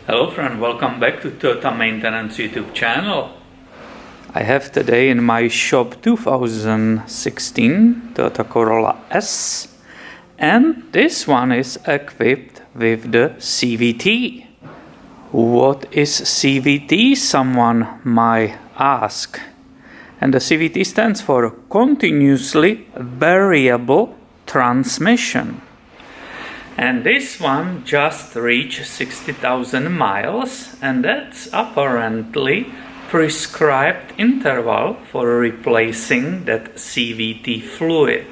Hello friend, welcome back to Toyota Maintenance YouTube channel. I have today in my shop 2016 Toyota Corolla S, and this one is equipped with the CVT. What is CVT? Someone might ask. And the CVT stands for Continuously Variable Transmission. And this one just reached 60,000 miles, and that's apparently prescribed interval for replacing that CVT fluid.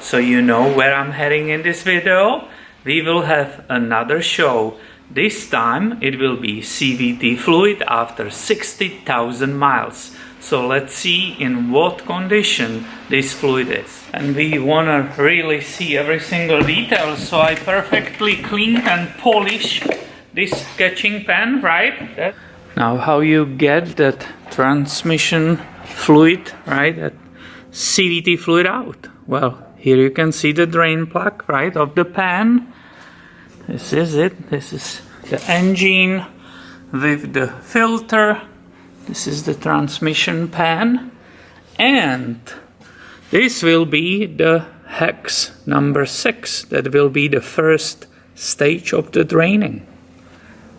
So you know where I'm heading in this video. We will have another show. This time it will be CVT fluid after 60,000 miles. So let's see in what condition this fluid is. And we want to really see every single detail, so I perfectly cleaned and polished this sketching pen, right? Now how you get that transmission fluid, right, that CVT fluid out? Well, here you can see the drain plug, right, of the pan. This is it. This is the engine with the filter. This is the transmission pan, and this will be the hex number 6. That will be the first stage of the draining.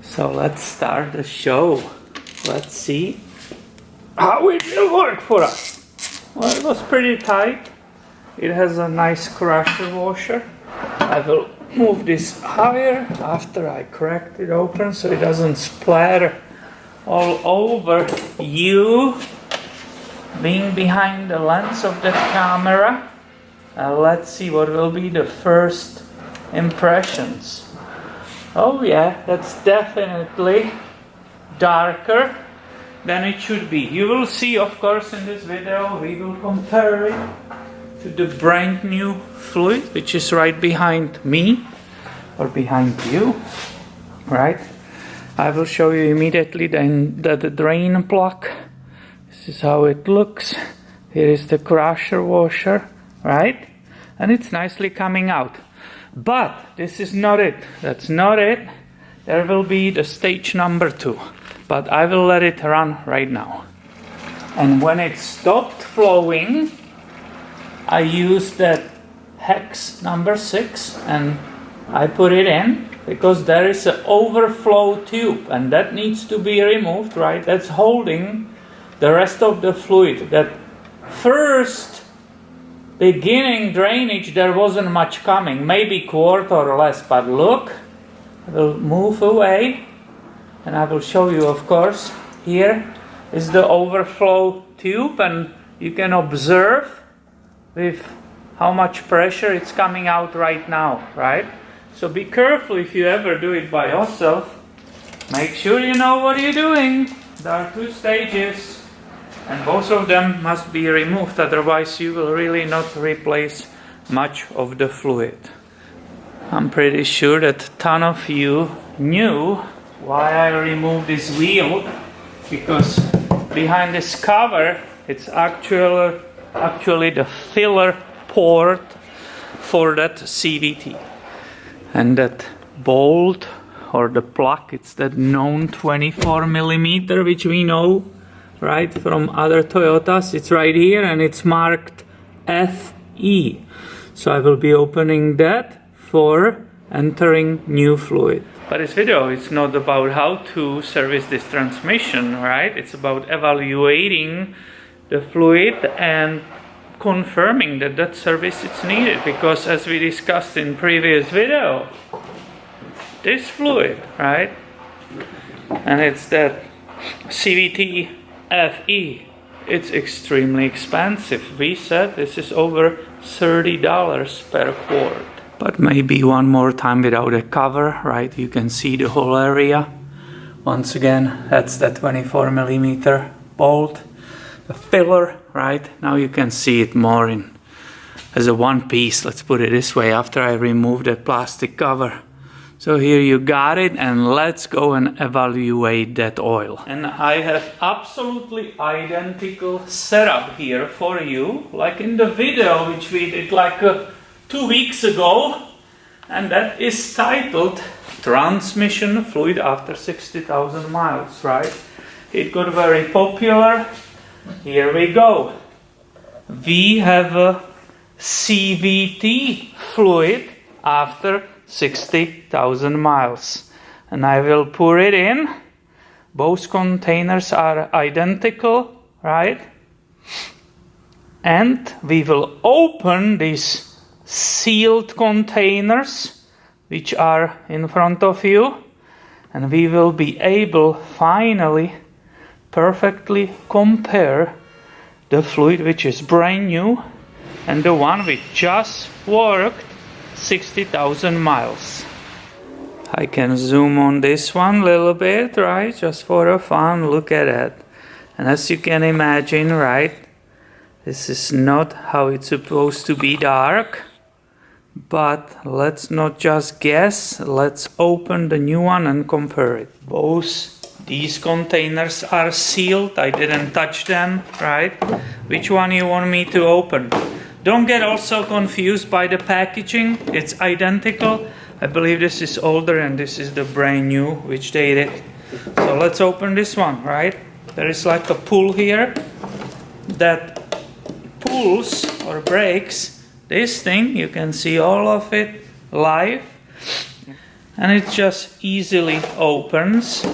So let's start the show. Let's see how it will work for us. Well, it was pretty tight. It has a nice crusher washer. I will move this higher after I cracked it open so it doesn't splatter all over you being behind the lens of that camera. Let's see what will be the first impressions. Oh yeah, that's definitely darker than it should be. You will see, of course, in this video we will compare it to the brand new fluid which is right behind me or behind you, right? I will show you immediately then the drain plug. This is how it looks. Here is the crusher washer, right? And it's nicely coming out. But this is not it. That's not it. There will be the stage number 2. But I will let it run right now. And when it stopped flowing, I used that hex number 6 and I put it in, because there is an overflow tube and that needs to be removed, right? That's holding the rest of the fluid. That first beginning drainage, there wasn't much coming, maybe quarter or less, but look, I will move away and I will show you, of course. Here is the overflow tube and you can observe with how much pressure it's coming out right now, right? So be careful if you ever do it by yourself. Make sure you know what you're doing. There are 2 stages and both of them must be removed, otherwise you will really not replace much of the fluid. I'm pretty sure that a ton of you knew why I removed this wheel, because behind this cover it's actually the filler port for that CVT. And that bolt or the plug, it's that known 24 millimeter, which we know, right, from other Toyotas. It's right here and it's marked FE. So I will be opening that for entering new fluid. But this video is not about how to service this transmission, right? It's about evaluating the fluid and confirming that that service is needed, because as we discussed in previous video, this fluid, right, and it's that CVT FE, it's extremely expensive. We said this is over $30 per quart. But maybe one more time without a cover, right? You can see the whole area. Once again, that's that 24 millimeter bolt. The filler, right? Now you can see it more in as a one piece, let's put it this way, after I removed the plastic cover. So here you got it, and let's go and evaluate that oil. And I have absolutely identical setup here for you, like in the video which we did like 2 weeks ago. and that is titled Transmission Fluid After 60,000 Miles, right? It got very popular. Here we go. We have a CVT fluid after 60,000 miles, and I will pour it in. Both containers are identical, right? And we will open these sealed containers which are in front of you, and we will be able finally perfectly compare the fluid which is brand new and the one which just worked 60,000 miles. I can zoom on this one a little bit, right? Just for a fun, look at it. And as you can imagine, right, this is not how it's supposed to be dark. But let's not just guess, let's open the new one and compare it. Both these containers are sealed, I didn't touch them, right? Which one you want me to open? Don't get also confused by the packaging, it's identical. I believe this is older and this is the brand new, which they did. So let's open this one, right? There is like a pull here that pulls or breaks this thing. You can see all of it live. And it just easily opens.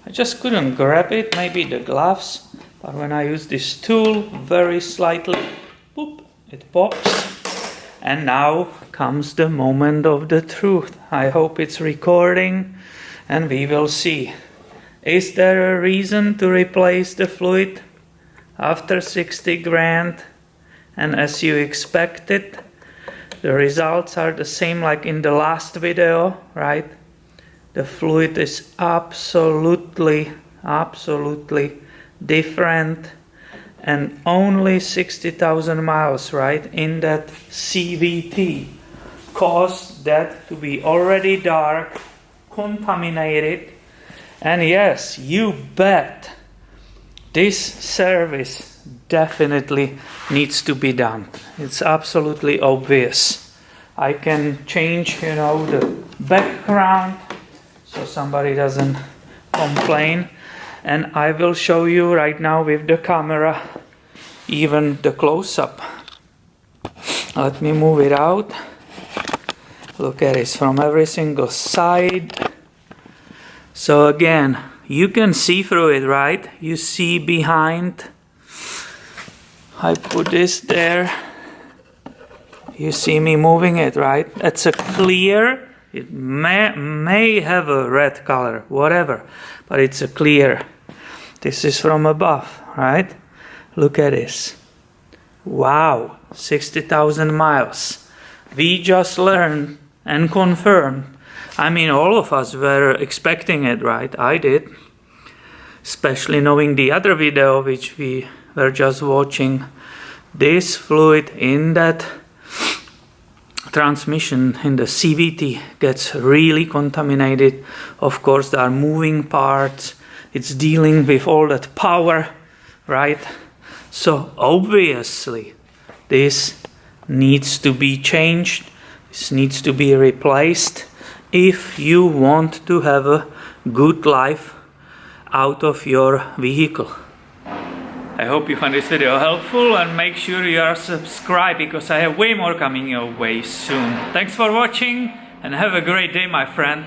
I just couldn't grab it, maybe the gloves. But when I use this tool, very slightly, boop, it pops. And now comes the moment of the truth. I hope it's recording and we will see. Is there a reason to replace the fluid after 60 grand? And as you expected, the results are the same like in the last video, right? The fluid is absolutely different. And only 60,000 miles, right, in that CVT caused that to be already dark, contaminated. And yes, you bet, this service definitely needs to be done. It's absolutely obvious. I can change, the background so somebody doesn't complain. And I will show you right now with the camera even the close-up. Let me move it out. Look at this from every single side. So again, you can see through it, right? You see behind. I put this there. You see me moving it, right? It's a clear. It may have a red color, whatever, but it's a clear. This is from above, right? Look at this. Wow, 60,000 miles. We just learned and confirmed. I mean, all of us were expecting it, right? I did. Especially knowing the other video which we were just watching. This fluid in that transmission in the CVT gets really contaminated. Of course, there are moving parts. It's dealing with all that power, right? So obviously, this needs to be changed. This needs to be replaced if you want to have a good life out of your vehicle. I hope you found this video helpful and make sure you are subscribed because I have way more coming your way soon. Thanks for watching and have a great day, my friend.